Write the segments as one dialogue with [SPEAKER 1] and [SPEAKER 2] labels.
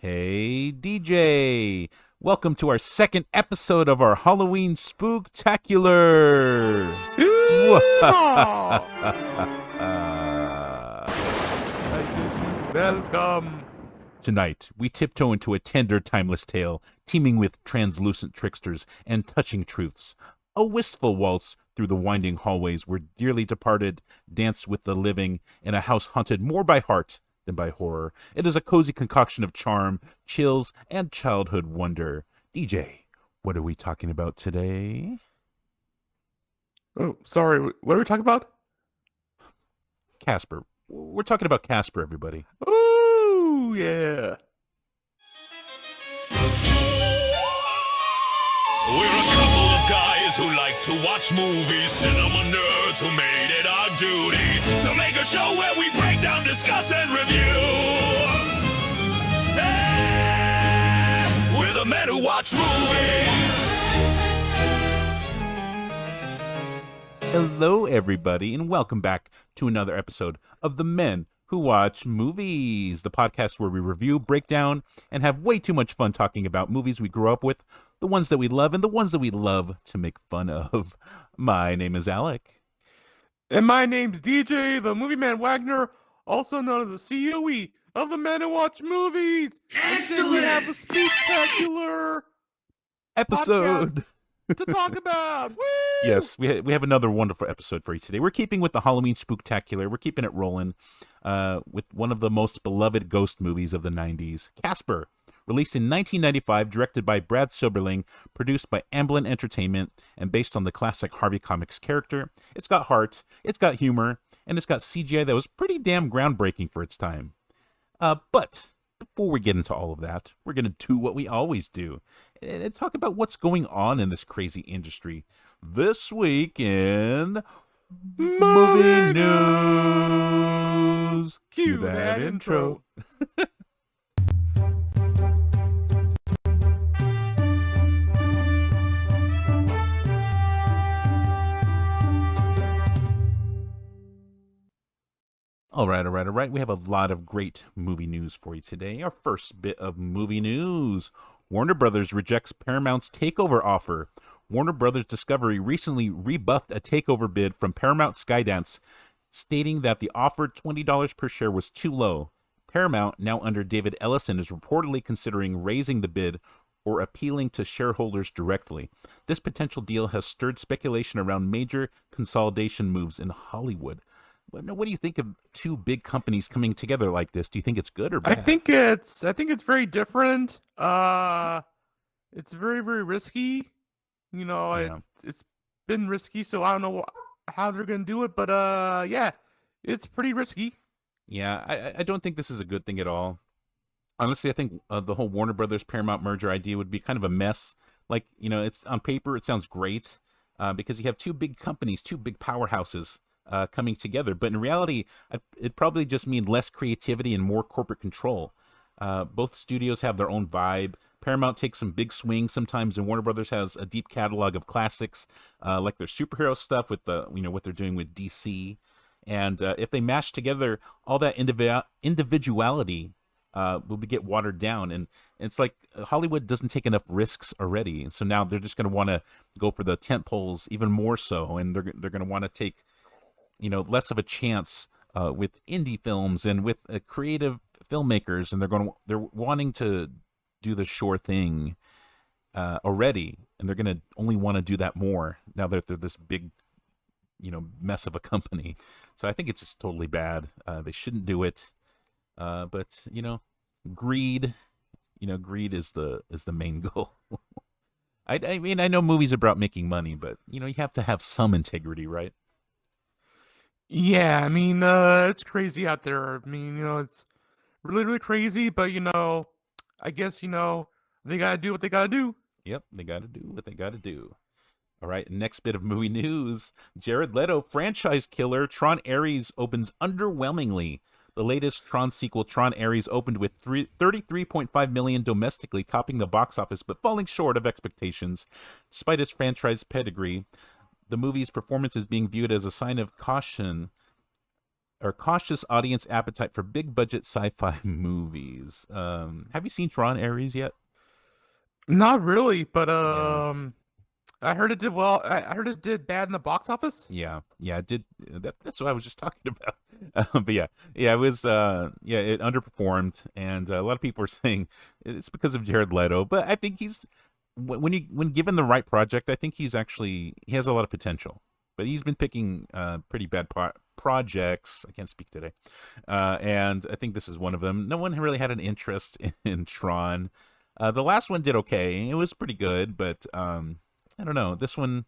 [SPEAKER 1] Hey, DJ! Welcome to our second episode of our Halloween Spooktacular!
[SPEAKER 2] Welcome.
[SPEAKER 1] Tonight, we tiptoe into a tender, timeless tale, teeming with translucent tricksters and touching truths. A wistful waltz through the winding hallways where dearly departed dance with the living in a house haunted more by heart than by horror. It is a cozy concoction of charm, chills, and childhood wonder. DJ, what are we talking about today?
[SPEAKER 2] Oh, sorry. What are we talking about?
[SPEAKER 1] Casper. We're talking about Casper, everybody.
[SPEAKER 2] Oh, yeah.
[SPEAKER 3] We're a couple of guys who like to watch movies, cinema nerds who made it our duty to make a show where we break down, discuss, and review. We're the men who watch movies.
[SPEAKER 1] Hello, everybody, and welcome back to another episode of The Men Who Watch Movies, the podcast where we review, break down, and have way too much fun talking about movies we grew up with, the ones that we love, and the ones that we love to make fun of. My name is Alec.
[SPEAKER 2] And my name's DJ, the Movie Man Wagner, also known as the COE of the Men Who Watch Movies. Excellent. And we have a spectacular
[SPEAKER 1] Episode
[SPEAKER 2] to talk about. Woo!
[SPEAKER 1] Yes, we have another wonderful episode for you today. We're keeping with the Halloween Spooktacular. We're keeping it rolling with one of the most beloved ghost movies of the 90s, Casper. Released in 1995, directed by Brad Silberling, produced by Amblin Entertainment, and based on the classic Harvey Comics character. It's got heart, it's got humor, and it's got CGI that was pretty damn groundbreaking for its time. But before we get into all of that, we're going to do what we always do and talk about what's going on in this crazy industry. This week in Movie News.
[SPEAKER 2] Cue that intro.
[SPEAKER 1] All right. We have a lot of great movie news for you today. Our first bit of movie news. Warner Brothers rejects Paramount's takeover offer. Warner Brothers Discovery recently rebuffed a takeover bid from Paramount Skydance, stating that the offered $20 per share was too low. Paramount, now under David Ellison, is reportedly considering raising the bid or appealing to shareholders directly. This potential deal has stirred speculation around major consolidation moves in Hollywood. What do you think of two big companies coming together like this? Do you think it's good or bad?
[SPEAKER 2] I think it's very different. It's very, very risky. You know,
[SPEAKER 1] Yeah.
[SPEAKER 2] it's been risky, so I don't know how they're gonna do it, but yeah, it's pretty risky.
[SPEAKER 1] Yeah, I don't think this is a good thing at all. Honestly, I think the whole Warner Brothers Paramount merger idea would be kind of a mess. Like, it's on paper, it sounds great because you have two big companies, two big powerhouses coming together. But in reality, it probably just means less creativity and more corporate control. Both studios have their own vibe. Paramount takes some big swings sometimes, and Warner Brothers has a deep catalog of classics, like their superhero stuff with what they're doing with DC. And if they mash together all that individuality, will get watered down. And it's like Hollywood doesn't take enough risks already, and so now they're just going to want to go for the tent poles even more so, and they're going to want to take less of a chance with indie films and with creative filmmakers, and they're wanting to do the sure thing already, and they're going to only want to do that more now that they're this big mess of a company. So I think it's just totally bad. They shouldn't do it, but greed greed is the main goal. I mean, I know movies are about making money, but you have to have some integrity, right?
[SPEAKER 2] Yeah, I mean, it's crazy out there. I mean, it's really, really crazy, but I guess they gotta do what they gotta do.
[SPEAKER 1] Yep, they got to do what they got to do. All right, next bit of movie news. Jared Leto franchise killer Tron Ares opens underwhelmingly. The latest Tron sequel, Tron Ares, opened with $33.5 million domestically, topping the box office, but falling short of expectations. Despite its franchise pedigree, the movie's performance is being viewed as a sign of caution or cautious audience appetite for big budget sci-fi movies. Have you seen Tron Ares yet?
[SPEAKER 2] Not really, but
[SPEAKER 1] Yeah.
[SPEAKER 2] I heard it did well. I heard it did bad in the box office.
[SPEAKER 1] Yeah, it did. That's what I was just talking about. But yeah, it was. Yeah, it underperformed, and a lot of people are saying it's because of Jared Leto. But I think when given the right project, I think he has a lot of potential. But he's been picking pretty bad projects. I can't speak today, and I think this is one of them. No one really had an interest in Tron. The last one did okay. It was pretty good, but I don't know. This one,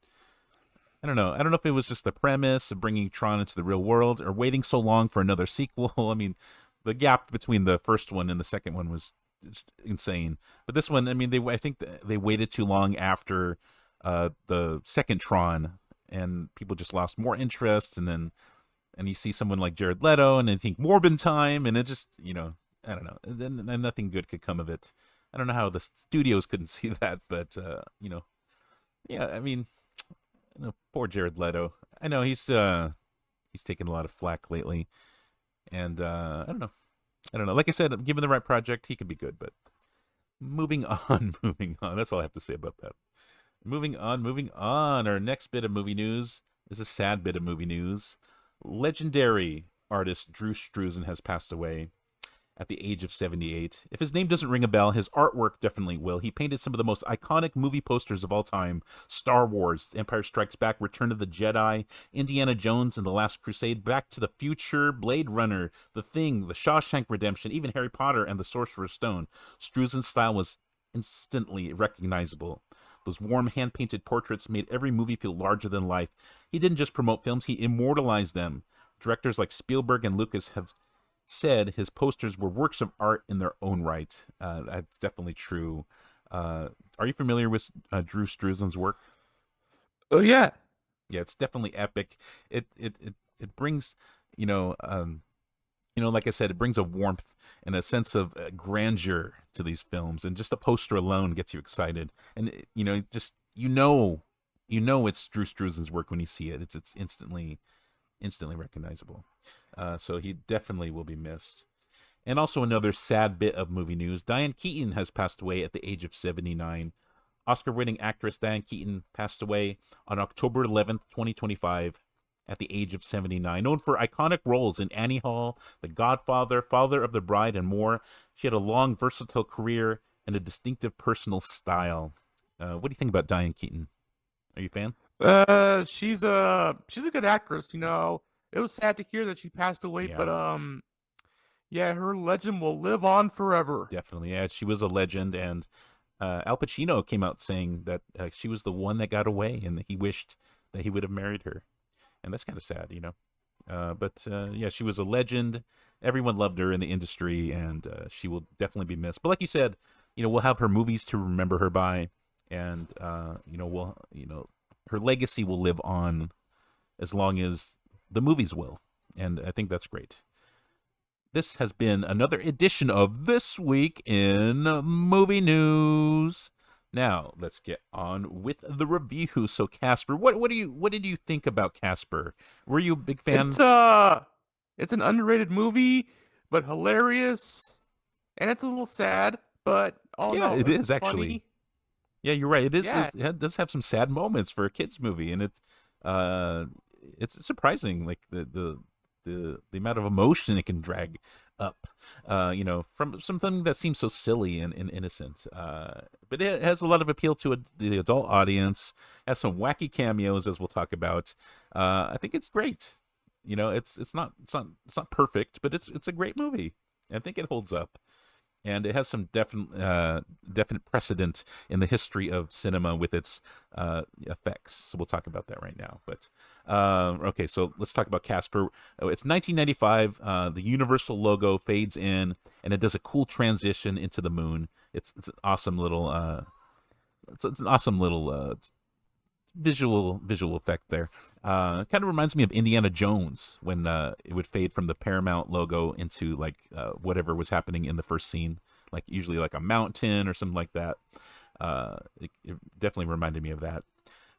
[SPEAKER 1] I don't know. I don't know if it was just the premise of bringing Tron into the real world or waiting so long for another sequel. I mean, the gap between the first one and the second one was just insane. But this one, I mean, I think they waited too long after the second Tron, and people just lost more interest. And you see someone like Jared Leto, and they think Morbin time, and it just, I don't know. Then nothing good could come of it. I don't know how the studios couldn't see that, but yeah, I mean, poor Jared Leto. I know he's taken a lot of flack lately, and I don't know. Like I said, given the right project, he could be good. But moving on, moving on. That's all I have to say about that. Moving on. Our next bit of movie news is a sad bit of movie news. Legendary artist Drew Struzan has passed away at the age of 78. If his name doesn't ring a bell, his artwork definitely will. He painted some of the most iconic movie posters of all time: Star Wars, Empire Strikes Back, Return of the Jedi, Indiana Jones and the Last Crusade, Back to the Future, Blade Runner, The Thing, The Shawshank Redemption, even Harry Potter and the Sorcerer's Stone. Struzan's style was instantly recognizable. Those warm hand-painted portraits made every movie feel larger than life. He didn't just promote films, he immortalized them. Directors like Spielberg and Lucas have said his posters were works of art in their own right. That's definitely true. Are you familiar with Drew Struzan's work?
[SPEAKER 2] Oh yeah.
[SPEAKER 1] Yeah, it's definitely epic. It brings, like I said, it brings a warmth and a sense of grandeur to these films, and just the poster alone gets you excited. And just it's Drew Struzan's work when you see it. It's instantly recognizable. So he definitely will be missed. And also another sad bit of movie news: Diane Keaton has passed away at the age of 79. Oscar-winning actress Diane Keaton passed away on October 11th, 2025, at the age of 79. Known for iconic roles in Annie Hall, The Godfather, Father of the Bride, and more, she had a long, versatile career and a distinctive personal style. What do you think about Diane Keaton? Are you a fan?
[SPEAKER 2] She's a good actress. It was sad to hear that she passed away,
[SPEAKER 1] Yeah.
[SPEAKER 2] but yeah, her legend will live on forever.
[SPEAKER 1] Definitely, yeah. She was a legend, and Al Pacino came out saying that she was the one that got away, and that he wished that he would have married her. And that's kind of sad, But yeah, she was a legend. Everyone loved her in the industry, and she will definitely be missed. But like you said, we'll have her movies to remember her by, and her legacy will live on as long as the movies will, and I think that's great. This has been another edition of This Week in Movie News. Now, let's get on with the review. So, Casper, what did you think about Casper? Were you a big fan?
[SPEAKER 2] It's an underrated movie, but hilarious, and it's a little sad, but
[SPEAKER 1] yeah, it is actually.
[SPEAKER 2] Funny.
[SPEAKER 1] Yeah, you're right. It is.
[SPEAKER 2] Yeah.
[SPEAKER 1] It does have some sad moments for a kids movie, and it's surprising, like the amount of emotion it can drag up, from something that seems so silly and innocent. But it has a lot of appeal to the adult audience. Has some wacky cameos, as we'll talk about. I think it's great. It's not perfect, but it's a great movie. I think it holds up. And it has some definite precedent in the history of cinema with its effects. So we'll talk about that right now. But okay, so let's talk about Casper. It's 1995. The Universal logo fades in, and it does a cool transition into the moon. It's an awesome little visual effect there. Kind of reminds me of Indiana Jones when it would fade from the Paramount logo into like whatever was happening in the first scene, like usually like a mountain or something like that. It definitely reminded me of that.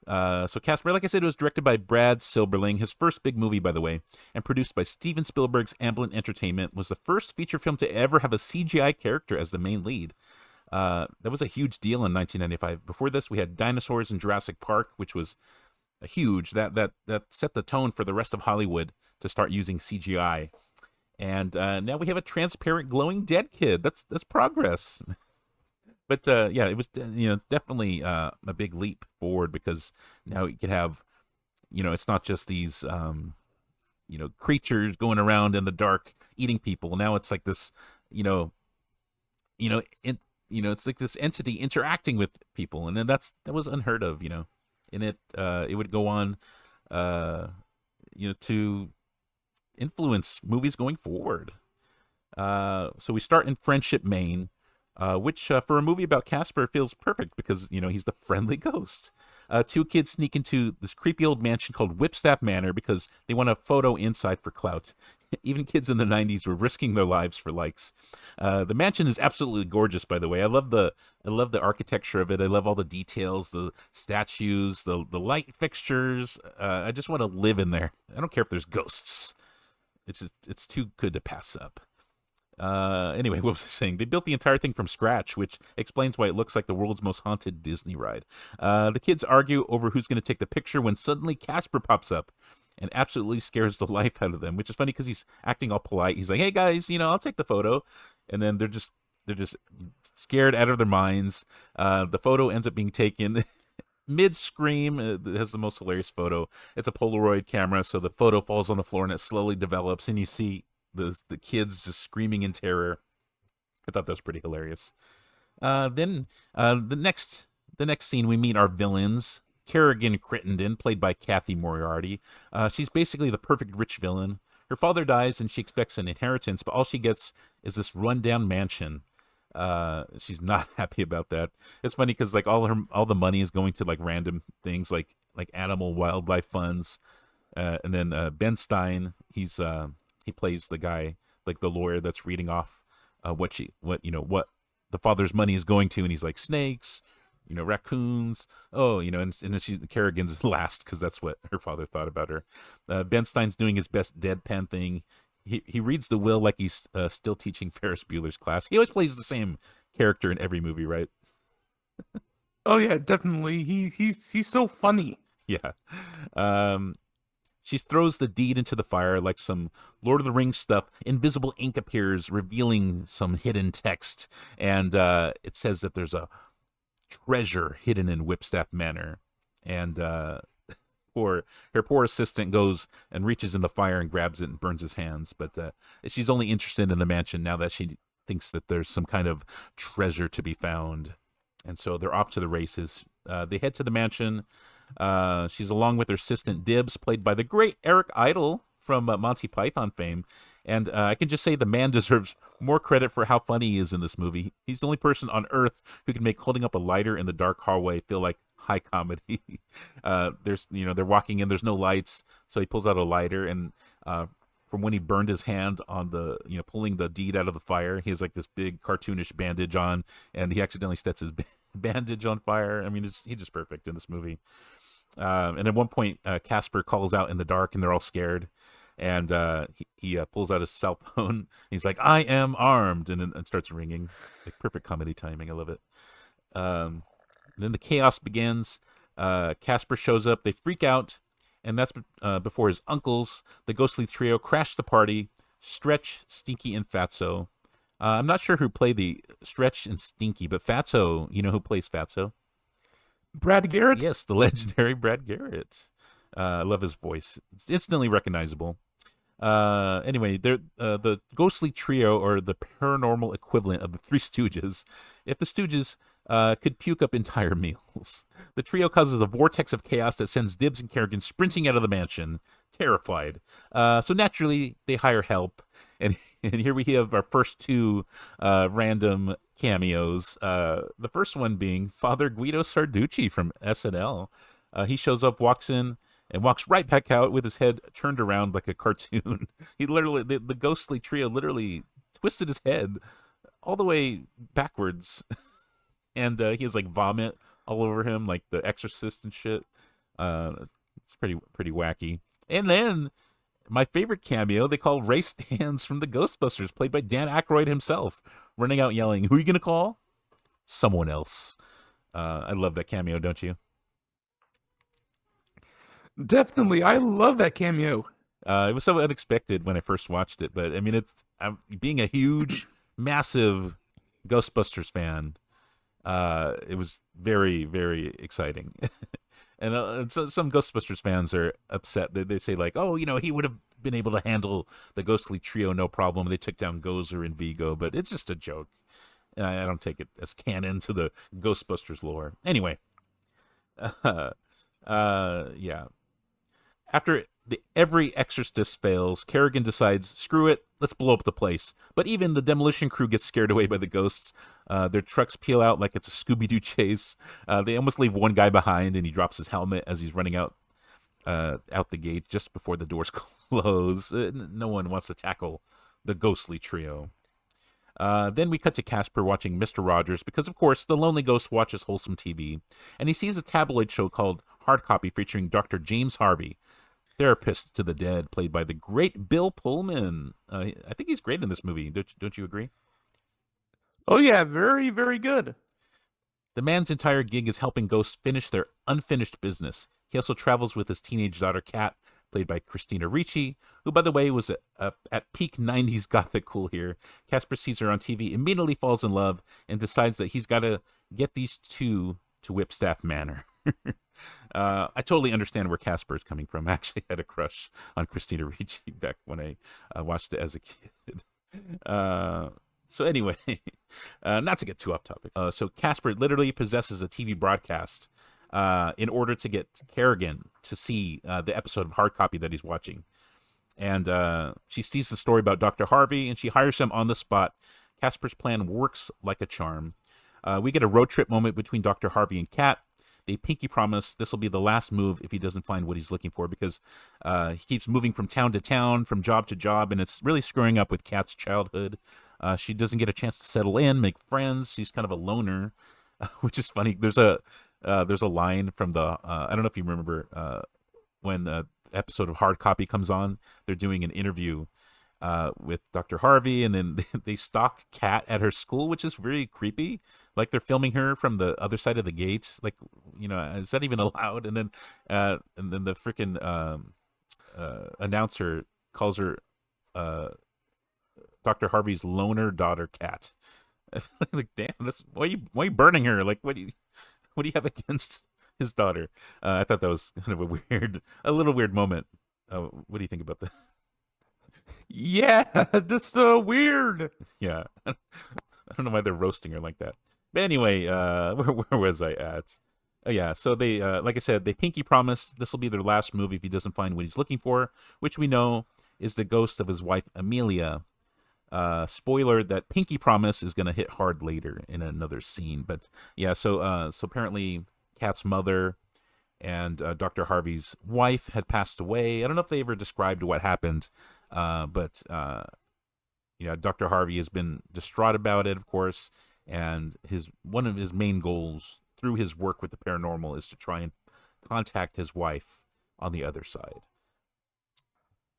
[SPEAKER 1] So Casper, like I said, it was directed by Brad Silberling, his first big movie, by the way, and produced by Steven Spielberg's Amblin Entertainment, was the first feature film to ever have a CGI character as the main lead. That was a huge deal in 1995. Before this, we had dinosaurs in Jurassic Park, which was a huge, that set the tone for the rest of Hollywood to start using CGI. And now we have a transparent, glowing dead kid. That's progress. But yeah, it was definitely a big leap forward, because now you can have, it's not just these creatures going around in the dark eating people. Now it's like this, it's like this entity interacting with people, and then that was unheard of, And it would go on, to influence movies going forward. So we start in Friendship, Maine, which for a movie about Casper feels perfect, because he's the friendly ghost. Two kids sneak into this creepy old mansion called Whipstaff Manor because they want a photo inside for clout. Even kids in the 90s were risking their lives for likes. The mansion is absolutely gorgeous, by the way. I love the architecture of it. I love all the details, the statues, the light fixtures. I just want to live in there. I don't care if there's ghosts. It's too good to pass up. Anyway, what was I saying? They built the entire thing from scratch, which explains why it looks like the world's most haunted Disney ride. The kids argue over who's going to take the picture when suddenly Casper pops up and absolutely scares the life out of them, which is funny because he's acting all polite. He's like, "Hey guys, I'll take the photo," and then they're just scared out of their minds. The photo ends up being taken mid-scream. It has the most hilarious photo. It's a Polaroid camera, so the photo falls on the floor and it slowly develops, and you see the kids just screaming in terror. I thought that was pretty hilarious. Then the next scene, we meet our villains. Kerrigan Crittenden, played by Kathy Moriarty. She's basically the perfect rich villain. Her father dies and she expects an inheritance, but all she gets is this rundown mansion. She's not happy about that. It's funny because like all the money is going to like random things like animal wildlife funds. And then Ben Stein, he plays the guy, like the lawyer that's reading off what the father's money is going to, and he's like snakes, raccoons. Oh, and then Kerrigan's is last because that's what her father thought about her. Ben Stein's doing his best deadpan thing. He reads the will like he's still teaching Ferris Bueller's class. He always plays the same character in every movie, right?
[SPEAKER 2] Oh yeah, definitely. He's so funny.
[SPEAKER 1] Yeah. She throws the deed into the fire like some Lord of the Rings stuff. Invisible ink appears, revealing some hidden text, and it says that there's a treasure hidden in Whipstaff Manor, and her poor assistant goes and reaches in the fire and grabs it and burns his hands. But she's only interested in the mansion now that she thinks that there's some kind of treasure to be found, and so they're off to the races. They head to the mansion. She's along with her assistant Dibs, played by the great Eric Idle from Monty Python fame. And I can just say the man deserves more credit for how funny he is in this movie. He's the only person on earth who can make holding up a lighter in the dark hallway feel like high comedy. They're walking in, there's no lights, so he pulls out a lighter, and from when he burned his hand on the, pulling the deed out of the fire, he has like this big cartoonish bandage on, and he accidentally sets his bandage on fire. I mean, he's just perfect in this movie. And at one point, Casper calls out in the dark, and they're all scared. And he pulls out his cell phone. He's like, "I am armed," and starts ringing. Like perfect comedy timing. I love it. Then the chaos begins. Casper shows up. They freak out, and that's before his uncles, the ghostly trio, crash the party. Stretch, Stinky, and Fatso. I'm not sure who played the Stretch and Stinky, but Fatso, who plays Fatso?
[SPEAKER 2] Brad Garrett?
[SPEAKER 1] Yes, the legendary Brad Garrett. I love his voice. It's instantly recognizable. Anyway, they're the ghostly trio, or the paranormal equivalent of the Three Stooges. If the Stooges could puke up entire meals. The trio causes a vortex of chaos that sends Dibs and Kerrigan sprinting out of the mansion, terrified. So naturally, they hire help. And here we have our first two random cameos. The first one being Father Guido Sarducci from SNL. He shows up, walks in, and walks right back out with his head turned around like a cartoon. He literally, the ghostly trio literally twisted his head all the way backwards. And he has like vomit all over him, like the Exorcist and shit. It's pretty wacky. And then my favorite cameo, they call Ray Stantz from the Ghostbusters, played by Dan Aykroyd himself, running out yelling, "Who are you gonna call? Someone else." I love that cameo, don't you?
[SPEAKER 2] Definitely, I love that cameo.
[SPEAKER 1] It was so unexpected when I first watched it, but I mean, I'm being a huge, massive Ghostbusters fan. It was very, very exciting. And so some Ghostbusters fans are upset. They say like, "Oh, he would have been able to handle the ghostly trio no problem. They took down Gozer and Vigo," but it's just a joke. I don't take it as canon to the Ghostbusters lore. Anyway, yeah. After every exorcist fails, Kerrigan decides, screw it, let's blow up the place. But even the demolition crew gets scared away by the ghosts. Their trucks peel out like it's a Scooby-Doo chase. They almost leave one guy behind, and he drops his helmet as he's running out the gate just before the doors close. No one wants to tackle the ghostly trio. Then we cut to Casper watching Mr. Rogers because, of course, the lonely ghost watches wholesome TV, and he sees a tabloid show called Hard Copy featuring Dr. James Harvey, therapist to the dead, played by the great Bill Pullman. I think he's great in this movie. Don't you agree?
[SPEAKER 2] Oh yeah, very, very good.
[SPEAKER 1] The man's entire gig is helping ghosts finish their unfinished business. He also travels with his teenage daughter, Kat, played by Christina Ricci, who, by the way, was at peak 90s gothic cool here. Casper sees her on TV, immediately falls in love, and decides that he's got to get these two to Whipstaff Manor. I totally understand where Casper is coming from. I actually had a crush on Christina Ricci back when I watched it as a kid. So anyway, not to get too off topic. So Casper literally possesses a TV broadcast in order to get Kerrigan to see the episode of Hard Copy that he's watching. And she sees the story about Dr. Harvey, and she hires him on the spot. Casper's plan works like a charm. We get a road trip moment between Dr. Harvey and Kat. They pinky promise this will be the last move if he doesn't find what he's looking for, because he keeps moving from town to town, from job to job, and it's really screwing up with Kat's childhood. She doesn't get a chance to settle in, make friends. She's kind of a loner, which is funny. There's a line from the I don't know if you remember when the episode of Hard Copy comes on. They're doing an interview with Dr. Harvey, and then they stalk Kat at her school, which is very creepy. Like they're filming her from the other side of the gates. Like, is that even allowed? And then the freaking announcer calls her Dr. Harvey's loner daughter, Kat. Like, damn, why are you burning her? Like, what do you have against his daughter? I thought that was kind of a little weird moment. What do you think about that?
[SPEAKER 2] Yeah, just weird.
[SPEAKER 1] Yeah, I don't know why they're roasting her like that. But anyway, where was I at? Oh yeah, so they, like I said, they pinky promise this will be their last move if he doesn't find what he's looking for, which we know is the ghost of his wife Amelia. Spoiler, that pinky promise is going to hit hard later in another scene. But yeah, so apparently Kat's mother and Dr. Harvey's wife had passed away. I don't know if they ever described what happened, but Dr. Harvey has been distraught about it, of course, and one of his main goals through his work with the paranormal is to try and contact his wife on the other side.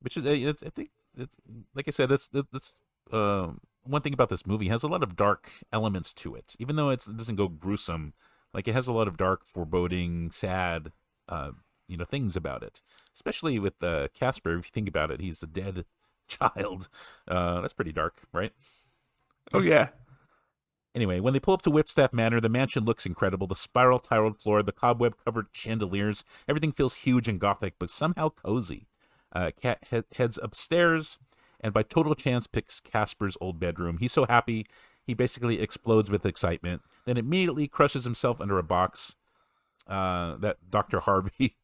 [SPEAKER 1] Which is, I think, like I said, that's one thing about this movie. It has a lot of dark elements to it, even though it doesn't go gruesome. Like, it has a lot of dark, foreboding, sad, things about it. Especially with Casper, if you think about it, he's a dead child. That's pretty dark, right?
[SPEAKER 2] Oh yeah.
[SPEAKER 1] Anyway, when they pull up to Whipstaff Manor, the mansion looks incredible. The spiral tiled floor, the cobweb-covered chandeliers, everything feels huge and gothic, but somehow cozy. Kat heads upstairs, and by total chance picks Casper's old bedroom. He's so happy, he basically explodes with excitement, then immediately crushes himself under a box that Dr. Harvey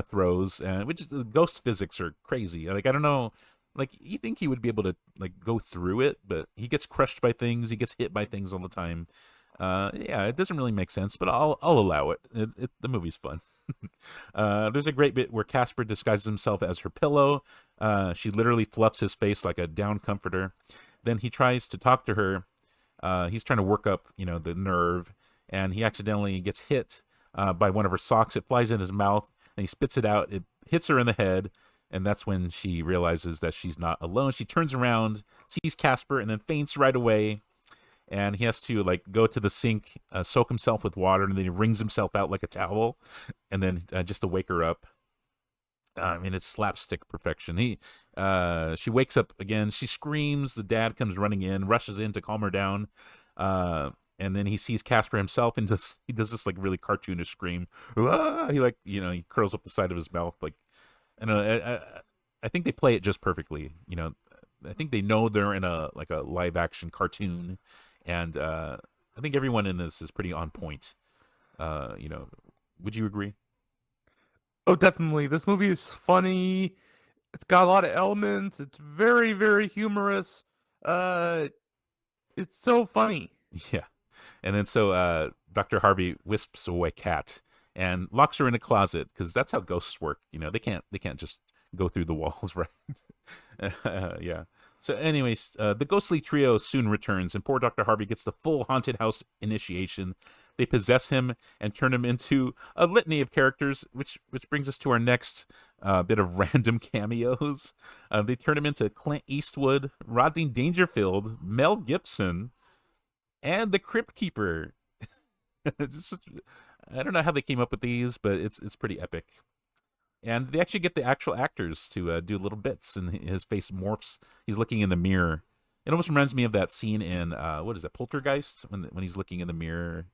[SPEAKER 1] throws, which is, ghost physics are crazy. Like, I don't know, like, you think he would be able to, like, go through it, but he gets crushed by things, he gets hit by things all the time. Yeah, it doesn't really make sense, but I'll allow it. The movie's fun. There's a great bit where Casper disguises himself as her pillow. She literally fluffs his face like a down comforter. Then he tries to talk to her. He's trying to work up, the nerve, and he accidentally gets hit by one of her socks. It flies in his mouth, and he spits it out. It hits her in the head, and that's when she realizes that she's not alone. She turns around, sees Casper, and then faints right away. And he has to like go to the sink, soak himself with water, and then he wrings himself out like a towel, and then just to wake her up. I mean, it's slapstick perfection. She wakes up again. She screams. The dad comes running in, rushes in to calm her down, and then he sees Casper himself, and he does this like really cartoonish scream. Ah! He curls up the side of his mouth. Like, I think they play it just perfectly. I think they know they're in a live action cartoon, and I think everyone in this is pretty on point. Would you agree?
[SPEAKER 2] Oh, definitely. This movie is funny. It's got a lot of elements. It's very, very humorous. It's so funny.
[SPEAKER 1] Yeah. And then so Dr. Harvey wisps away Kat and locks her in a closet, because that's how ghosts work. They can't just go through the walls, right? Yeah. So anyways, the ghostly trio soon returns, and poor Dr. Harvey gets the full haunted house initiation. They possess him and turn him into a litany of characters, which brings us to our next bit of random cameos. They turn him into Clint Eastwood, Rodney Dangerfield, Mel Gibson, and the Crypt Keeper. I don't know how they came up with these, but it's pretty epic. And they actually get the actual actors to do little bits, and his face morphs. He's looking in the mirror. It almost reminds me of that scene in what is it, Poltergeist, when he's looking in the mirror,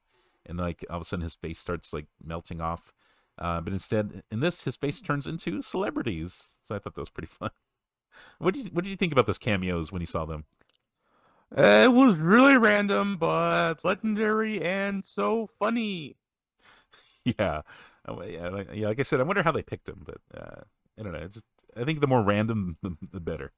[SPEAKER 1] and like all of a sudden his face starts like melting off. But instead, in this, his face turns into celebrities. So I thought that was pretty fun. What did you think about those cameos when you saw them?
[SPEAKER 2] It was really random, but legendary and so funny.
[SPEAKER 1] Yeah. Like I said, I wonder how they picked him, but I don't know. I think the more random, the better.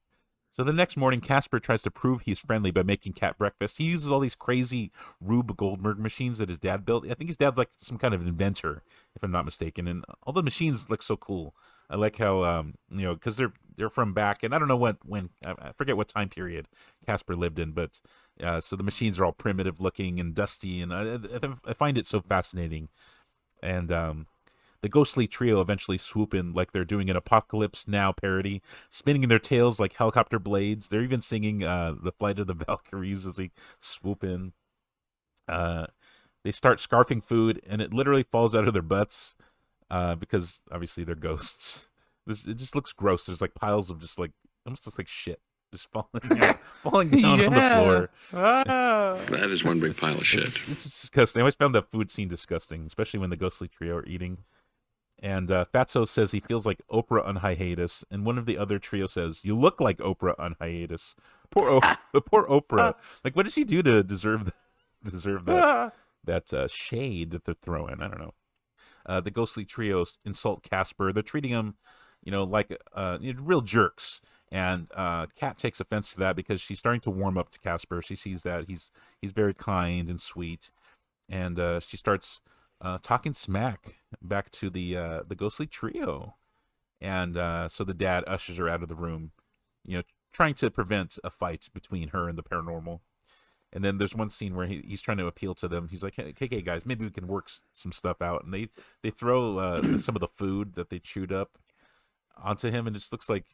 [SPEAKER 1] So the next morning, Casper tries to prove he's friendly by making Kat breakfast. He uses all these crazy Rube Goldberg machines that his dad built. I think his dad's like some kind of inventor, if I'm not mistaken. And all the machines look so cool. I like how because they're from back, and I don't know when I forget what time period Casper lived in, but so the machines are all primitive looking and dusty, and I find it so fascinating. And the ghostly trio eventually swoop in like they're doing an Apocalypse Now parody, spinning their tails like helicopter blades. They're even singing the Flight of the Valkyries as they swoop in. They start scarfing food, and it literally falls out of their butts because obviously they're ghosts. It just looks gross. There's like piles of just like almost just like shit just falling down on the floor.
[SPEAKER 2] Ah.
[SPEAKER 4] That is one big pile of shit.
[SPEAKER 1] It's just disgusting. I always found that food scene disgusting, especially when the ghostly trio are eating. And Fatso says he feels like Oprah on hiatus, and one of the other trio says, "You look like Oprah on hiatus." Poor Oprah. Like, what did she do to deserve that shade that they're throwing? I don't know. The ghostly trio insult Casper. They're treating him, like real jerks. And Kat takes offense to that because she's starting to warm up to Casper. She sees that he's very kind and sweet, and she starts talking smack back to the ghostly trio. And so the dad ushers her out of the room, trying to prevent a fight between her and the paranormal. And then there's one scene where he's trying to appeal to them. He's like, hey guys, maybe we can work some stuff out. And they throw some of the food that they chewed up onto him, and it just looks like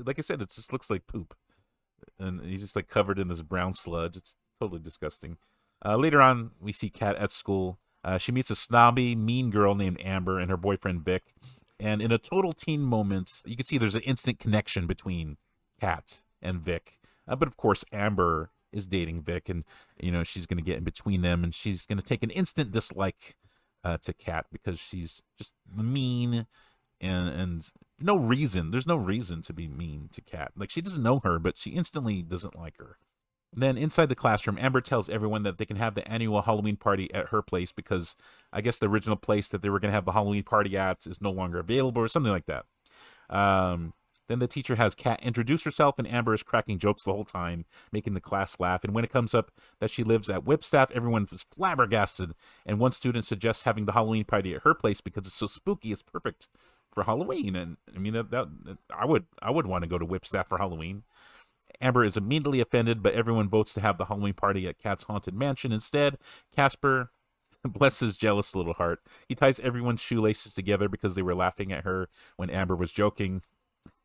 [SPEAKER 1] like I said, it just looks like poop. And he's just like covered in this brown sludge. It's totally disgusting. Later on, we see Kat at school. She meets a snobby, mean girl named Amber and her boyfriend Vic. And in a total teen moment, you can see there's an instant connection between Kat and Vic. But of course, Amber is dating Vic, and she's going to get in between them, and she's going to take an instant dislike to Kat because she's just mean, and no reason. There's no reason to be mean to Kat. Like, she doesn't know her, but she instantly doesn't like her. Then inside the classroom, Amber tells everyone that they can have the annual Halloween party at her place because I guess the original place that they were going to have the Halloween party at is no longer available or something like that. Then the teacher has Kat introduce herself, and Amber is cracking jokes the whole time, making the class laugh. And when it comes up that she lives at Whipstaff, everyone is flabbergasted. And one student suggests having the Halloween party at her place because it's so spooky. It's perfect for Halloween. And I mean, I would want to go to Whipstaff for Halloween. Amber is immediately offended, but everyone votes to have the Halloween party at Kat's haunted mansion instead. Casper Bless his jealous little heart. He ties everyone's shoelaces together because they were laughing at her when Amber was joking.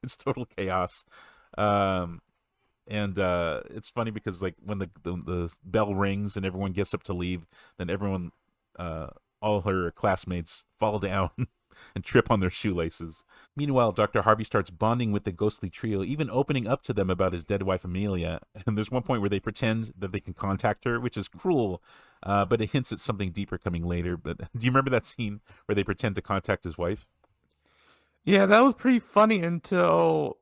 [SPEAKER 1] It's total chaos. Um, and it's funny because like when the bell rings and everyone gets up to leave, then everyone, all her classmates fall down and trip on their shoelaces. Meanwhile, Dr. Harvey starts bonding with the ghostly trio, even opening up to them about his dead wife Amelia. And there's one point where they pretend that they can contact her, which is cruel, but it hints at something deeper coming later. But do you remember that scene where they pretend to contact his wife?
[SPEAKER 2] Yeah, that was pretty funny until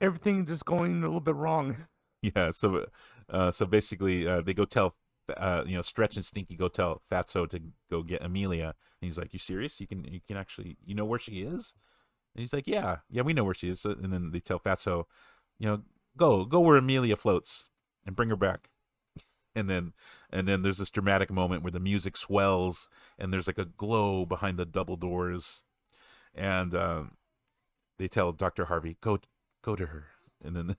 [SPEAKER 2] everything just going a little bit wrong.
[SPEAKER 1] Yeah, so basically, they go tell, Stretch and Stinky go tell Fatso to go get Amelia, and he's like, "You serious? You can actually, you know where she is?" And he's like, "Yeah, we know where she is." So, and then they tell Fatso, go where Amelia floats, and bring her back." And then there's this dramatic moment where the music swells, and there's like a glow behind the double doors, and they tell Dr. Harvey, go to her, and then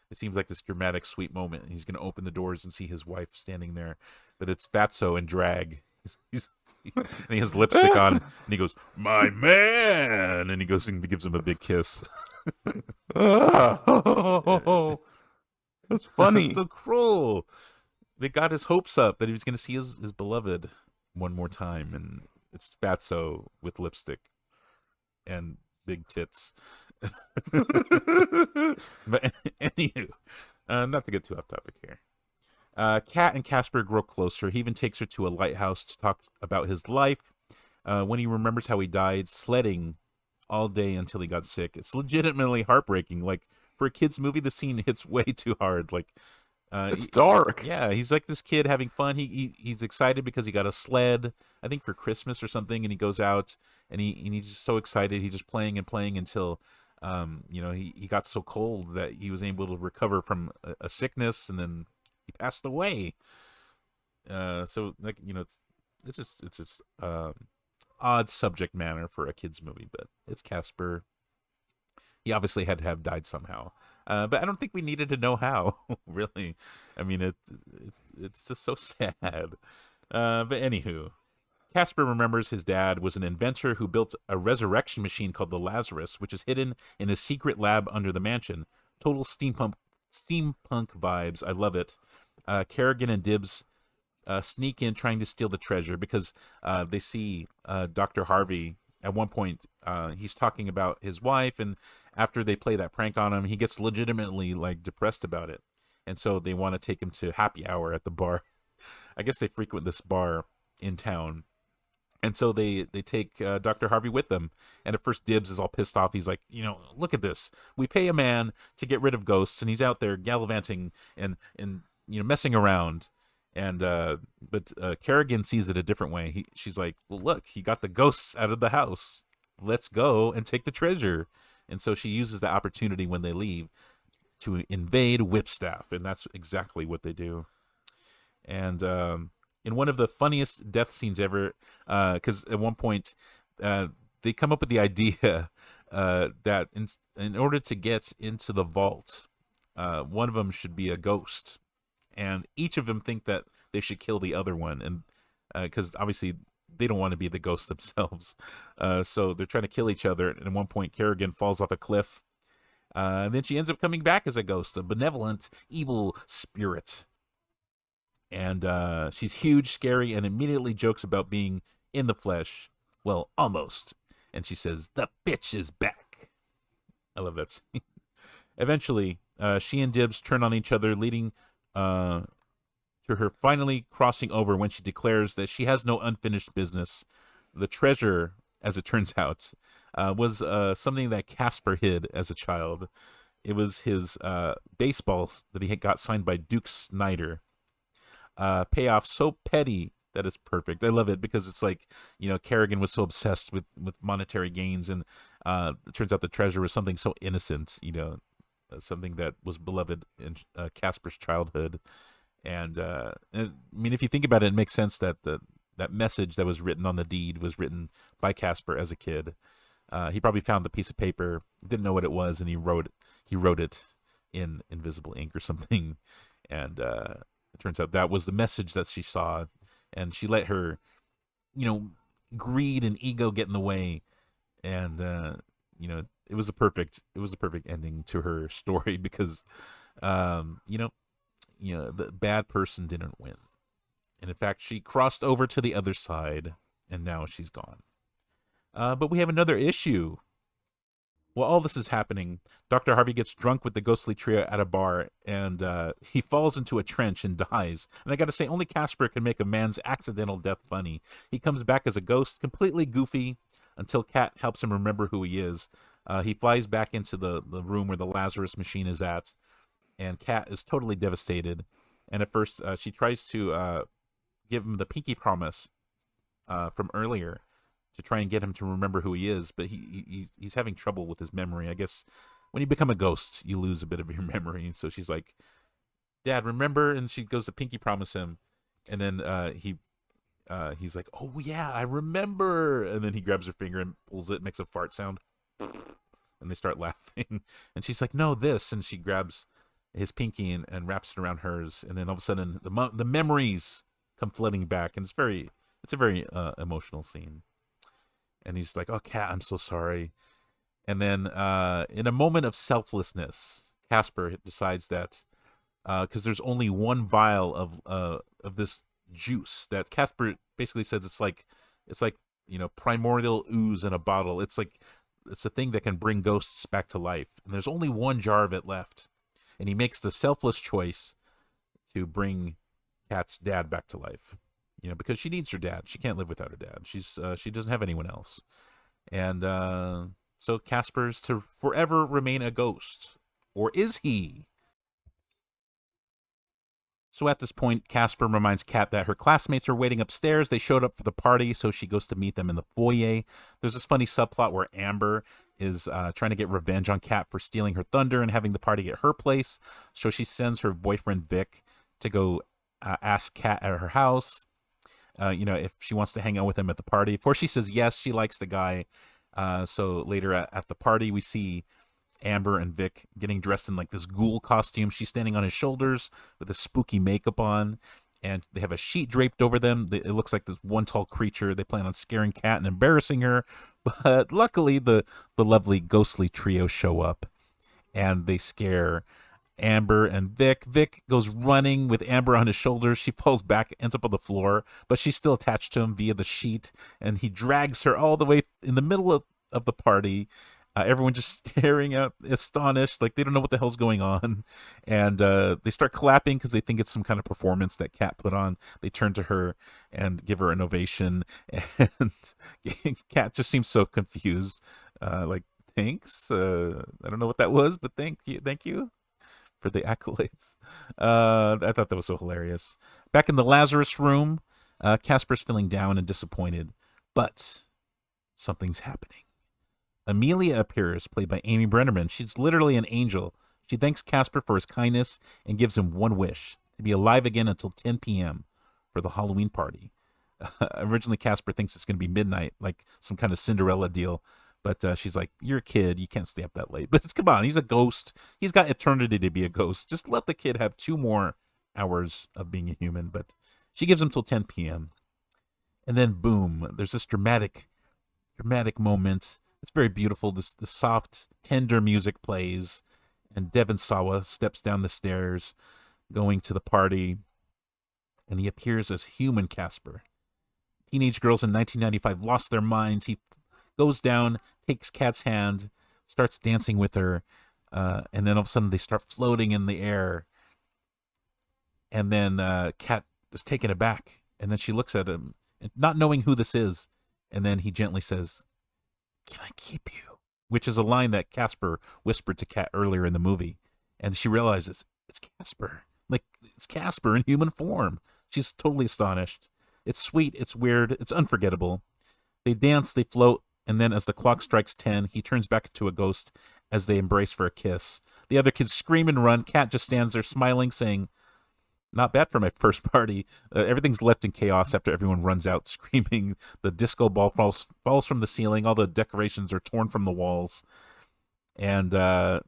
[SPEAKER 1] it seems like this dramatic, sweet moment. And he's going to open the doors and see his wife standing there, but it's Fatso in drag. And he has lipstick on, and he goes, "My man," and he goes and gives him a big kiss.
[SPEAKER 2] Oh, that's funny.
[SPEAKER 1] So cruel. They got his hopes up that he was going to see his beloved one more time, and it's Fatso with lipstick and big tits. But anywho, not to get too off topic here. Kat and Casper grow closer. He even takes her to a lighthouse to talk about his life. When he remembers how he died sledding all day until he got sick, it's legitimately heartbreaking. Like, for a kid's movie, the scene hits way too hard. Like,
[SPEAKER 2] It's dark.
[SPEAKER 1] yeah, he's like this kid having fun. He's excited because he got a sled, I think for Christmas or something, and he goes out and he's just so excited. He's just playing and playing until he got so cold that he was able to recover from a sickness, and then he passed away. So like it's just odd subject matter for a kids movie, but it's Casper. He obviously had to have died somehow. But I don't think we needed to know how, really. I mean, it's just so sad. But anywho, Casper remembers his dad was an inventor who built a resurrection machine called the Lazarus, which is hidden in a secret lab under the mansion. Total steampunk vibes. I love it. Kerrigan and Dibbs sneak in trying to steal the treasure because they see Dr. Harvey. At one point, he's talking about his wife, and after they play that prank on him, he gets legitimately like depressed about it, and so they want to take him to happy hour at the bar. I guess they frequent this bar in town, and so they take Dr. Harvey with them. And at first, Dibbs is all pissed off. He's like, look at this. We pay a man to get rid of ghosts, and he's out there gallivanting and messing around. And but Kerrigan sees it a different way. She's like, well, look, he got the ghosts out of the house. Let's go and take the treasure. And so she uses the opportunity when they leave to invade Whipstaff, and that's exactly what they do. And in one of the funniest death scenes ever, because at one point they come up with the idea that in order to get into the vault, one of them should be a ghost. And each of them think that they should kill the other one, and because obviously they don't want to be the ghosts themselves, so they're trying to kill each other. And at one point, Kerrigan falls off a cliff, and then she ends up coming back as a ghost, a benevolent, evil spirit. And she's huge, scary, and immediately jokes about being in the flesh. Well, almost. And she says, "The bitch is back." I love that scene. Eventually, she and Dibbs turn on each other, leading to her finally crossing over when she declares that she has no unfinished business. The treasure, as it turns out, was something that Casper hid as a child. It was his baseballs that he had got signed by Duke Snyder. Payoff so petty that it's perfect. I love it because it's like, Kerrigan was so obsessed with monetary gains, and it turns out the treasure was something so innocent, something that was beloved in Casper's childhood. And I mean, if you think about it, it makes sense that that message that was written on the deed was written by Casper as a kid. He probably found the piece of paper, didn't know what it was, and he wrote it in invisible ink or something. And it turns out that was the message that she saw and she let her, greed and ego get in the way, and it was a perfect ending to her story because, the bad person didn't win, and in fact she crossed over to the other side, and now she's gone. But we have another issue. While all this is happening, Dr. Harvey gets drunk with the ghostly trio at a bar, and he falls into a trench and dies. And I gotta say, only Casper can make a man's accidental death funny. He comes back as a ghost, completely goofy, until Kat helps him remember who he is. He flies back into the room where the Lazarus machine is at, and Kat is totally devastated. And at first, she tries to give him the pinky promise from earlier, to try and get him to remember who he is, but he's having trouble with his memory. I guess when you become a ghost, you lose a bit of your memory. So she's like, "Dad, remember?" And she goes to pinky promise him, and then he's like, "Oh yeah, I remember." And then he grabs her finger and pulls it, makes a fart sound, and they start laughing. And she's like, "No, this," and she grabs his pinky and wraps it around hers, and then all of a sudden the memories come flooding back, and it's a very emotional scene. And he's like, "Oh, Kat, I'm so sorry." And then in a moment of selflessness, Casper decides that because there's only one vial of this juice, that Casper basically says it's like primordial ooze in a bottle. It's a thing that can bring ghosts back to life. And there's only one jar of it left. And he makes the selfless choice to bring Kat's dad back to life. Because she needs her dad. She can't live without her dad. She doesn't have anyone else. And so Casper's to forever remain a ghost. Or is he? So at this point, Casper reminds Kat that her classmates are waiting upstairs. They showed up for the party, so she goes to meet them in the foyer. There's this funny subplot where Amber is trying to get revenge on Kat for stealing her thunder and having the party at her place. So she sends her boyfriend Vic to go ask Kat at her house, if she wants to hang out with him at the party. Of course, she says yes, she likes the guy. So later at the party, we see Amber and Vic getting dressed in like this ghoul costume. She's standing on his shoulders with this spooky makeup on, and they have a sheet draped over them. It looks like this one tall creature. They plan on scaring Kat and embarrassing her, but luckily the lovely ghostly trio show up, and they scare Amber and Vic. Vic goes running with Amber on his shoulders. She falls back, ends up on the floor, but she's still attached to him via the sheet, and he drags her all the way in the middle of the party. Everyone just staring out, astonished, like they don't know what the hell's going on. And they start clapping because they think it's some kind of performance that Kat put on. They turn to her and give her an ovation. And Kat just seems so confused. Like, thanks. I don't know what that was, but thank you for the accolades. I thought that was so hilarious. Back in the Lazarus room, Casper's feeling down and disappointed, but something's happening. Amelia appears, played by Amy Brenneman. She's literally an angel. She thanks Casper for his kindness and gives him one wish: to be alive again until 10 p.m. for the Halloween party. Originally, Casper thinks it's going to be midnight, like some kind of Cinderella deal. But she's like, "You're a kid. You can't stay up that late." But come on. He's a ghost. He's got eternity to be a ghost. Just let the kid have 2 more hours of being a human. But she gives him till 10 p.m. And then, boom, there's this dramatic moment. It's very beautiful. The soft, tender music plays, and Devon Sawa steps down the stairs, going to the party, and he appears as human Casper. Teenage girls in 1995 lost their minds. He goes down, takes Kat's hand, starts dancing with her, and then all of a sudden they start floating in the air. And then Kat is taken aback, and then she looks at him, not knowing who this is, and then he gently says, "Can I keep you?" Which is a line that Casper whispered to Kat earlier in the movie. And she realizes it's Casper. Like, it's Casper in human form. She's totally astonished. It's sweet, it's weird, it's unforgettable. They dance, they float, and then as the clock strikes 10, he turns back into a ghost as they embrace for a kiss. The other kids scream and run. Kat just stands there smiling, saying, "Not bad for my first party." Everything's left in chaos after everyone runs out screaming. The disco ball falls from the ceiling. All the decorations are torn from the walls. And the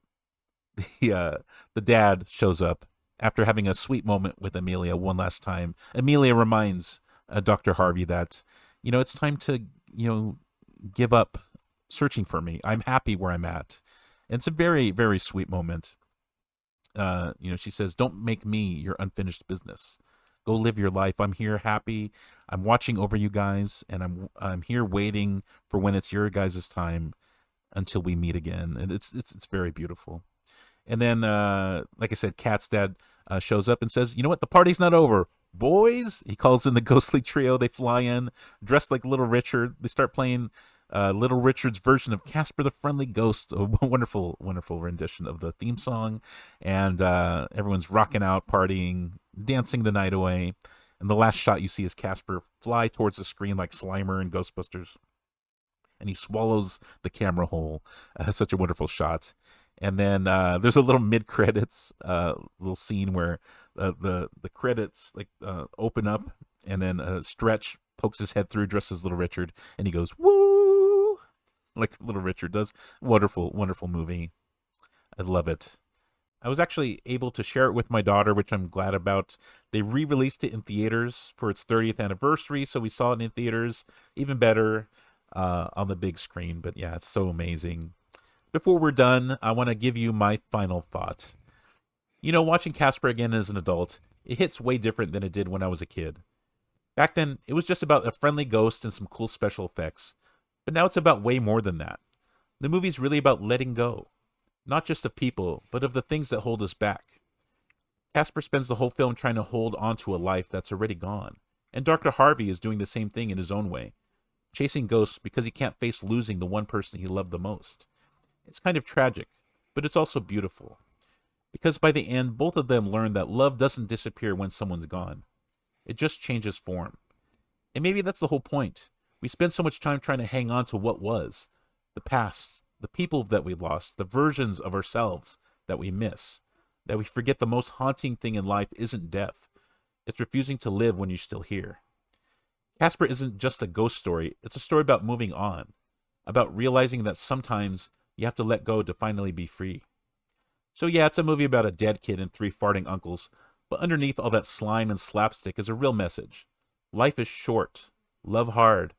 [SPEAKER 1] dad shows up after having a sweet moment with Amelia one last time. Amelia reminds Dr. Harvey that, it's time to, give up searching for me. I'm happy where I'm at. And it's a very, very sweet moment. She says, "Don't make me your unfinished business. Go live your life. I'm here happy. I'm watching over you guys, and I'm here waiting for when it's your guys' time until we meet again." And it's very beautiful. And then, like I said, Kat's dad shows up and says, "You know what? The party's not over, boys." He calls in the ghostly trio. They fly in, dressed like Little Richard. They start playing Little Richard's version of Casper the Friendly Ghost, a wonderful, wonderful rendition of the theme song. And everyone's rocking out, partying, dancing the night away. And the last shot you see is Casper fly towards the screen like Slimer in Ghostbusters. And he swallows the camera whole. Such a wonderful shot. And then there's a little mid-credits little scene where the credits open up, and then Stretch pokes his head through, dressed as Little Richard, and he goes, "Woo!" like Little Richard does. Wonderful, wonderful movie. I love it. I was actually able to share it with my daughter, which I'm glad about. They re-released it in theaters for its 30th anniversary, so we saw it in theaters. Even better on the big screen. But yeah, it's so amazing. Before we're done, I want to give you my final thought. Watching Casper again as an adult, it hits way different than it did when I was a kid. Back then, it was just about a friendly ghost and some cool special effects. But now it's about way more than that. The movie's really about letting go. Not just of people, but of the things that hold us back. Casper spends the whole film trying to hold on to a life that's already gone. And Dr. Harvey is doing the same thing in his own way. Chasing ghosts because he can't face losing the one person he loved the most. It's kind of tragic, but it's also beautiful. Because by the end, both of them learn that love doesn't disappear when someone's gone. It just changes form. And maybe that's the whole point. We spend so much time trying to hang on to what was, the past, the people that we lost, the versions of ourselves that we miss, that we forget the most haunting thing in life isn't death. It's refusing to live when you're still here. Casper isn't just a ghost story. It's a story about moving on, about realizing that sometimes you have to let go to finally be free. So yeah, it's a movie about a dead kid and 3 farting uncles, but underneath all that slime and slapstick is a real message. Life is short, love hard,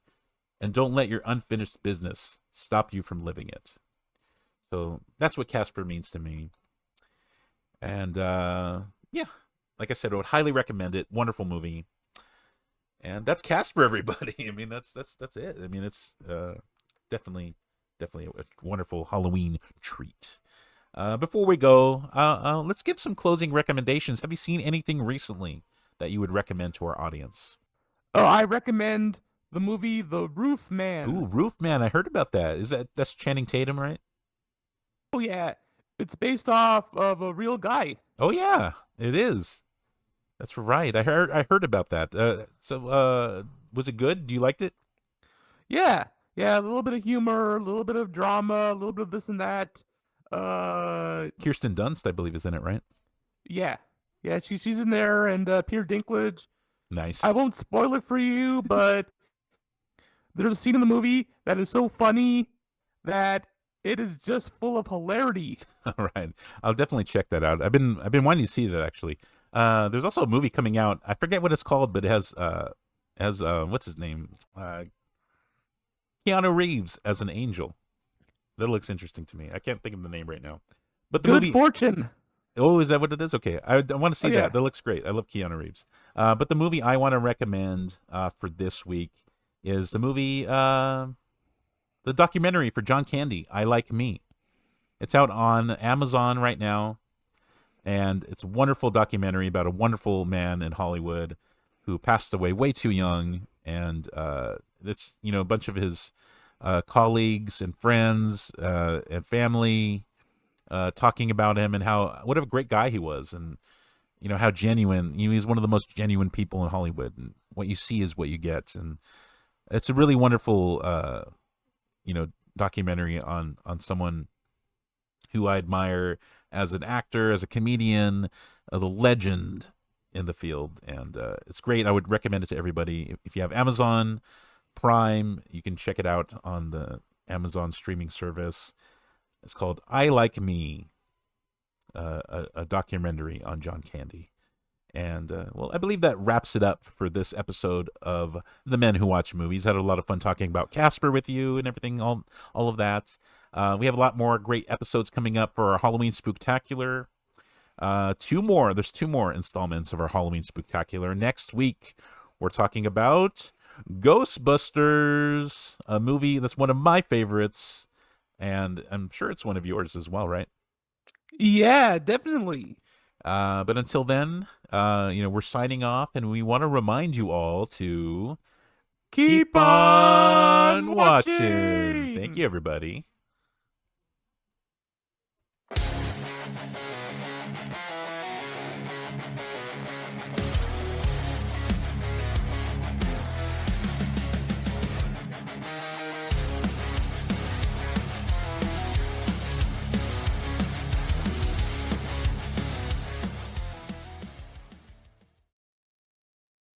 [SPEAKER 1] and don't let your unfinished business stop you from living it. So that's what Casper means to me. And yeah, like I said, I would highly recommend it. Wonderful movie. And that's Casper, everybody. I mean, that's it. I mean, it's definitely a wonderful Halloween treat. Before we go, let's give some closing recommendations. Have you seen anything recently that you would recommend to our audience?
[SPEAKER 2] Oh, I recommend the movie The Roof Man.
[SPEAKER 1] Ooh, Roof Man. I heard about that. That's Channing Tatum, right?
[SPEAKER 2] Oh yeah, it's based off of a real guy.
[SPEAKER 1] Oh yeah, it is. That's right. I heard about that. So was it good? Do you liked it?
[SPEAKER 2] Yeah, a little bit of humor, a little bit of drama, a little bit of this and that.
[SPEAKER 1] Kirsten Dunst, I believe, is in it, right?
[SPEAKER 2] Yeah, she's in there, and Peter Dinklage.
[SPEAKER 1] Nice.
[SPEAKER 2] I won't spoil it for you, but there's a scene in the movie that is so funny that it is just full of hilarity.
[SPEAKER 1] All right, I'll definitely check that out. I've been wanting to see that actually. There's also a movie coming out. I forget what it's called, but it has what's his name? Keanu Reeves as an angel. That looks interesting to me. I can't think of the name right now. But the
[SPEAKER 2] Good
[SPEAKER 1] movie...
[SPEAKER 2] Fortune.
[SPEAKER 1] Oh, is that what it is? Okay, I want to see that.
[SPEAKER 2] Yeah.
[SPEAKER 1] That looks great. I love Keanu Reeves. But the movie I want to recommend for this week is the movie, the documentary for John Candy, I Like Me. It's out on Amazon right now, and it's a wonderful documentary about a wonderful man in Hollywood who passed away way too young, and it's a bunch of his colleagues and friends and family talking about him and what a great guy he was, and how genuine. He's one of the most genuine people in Hollywood, and what you see is what you get, and it's a really wonderful documentary on someone who I admire as an actor, as a comedian, as a legend in the field, and it's great. I would recommend it to everybody. If you have Amazon Prime, you can check it out on the Amazon streaming service. It's called I Like Me, a documentary on John Candy. And, well, I believe that wraps it up for this episode of The Men Who Watch Movies. Had a lot of fun talking about Casper with you and everything, all of that. We have a lot more great episodes coming up for our Halloween Spooktacular. There's two more installments of our Halloween Spooktacular. Next week, we're talking about Ghostbusters, a movie that's one of my favorites, and I'm sure it's one of yours as well, right?
[SPEAKER 2] Yeah, definitely.
[SPEAKER 1] But until then, we're signing off, and we want to remind you all to
[SPEAKER 2] Keep on watching.
[SPEAKER 1] Thank you, everybody.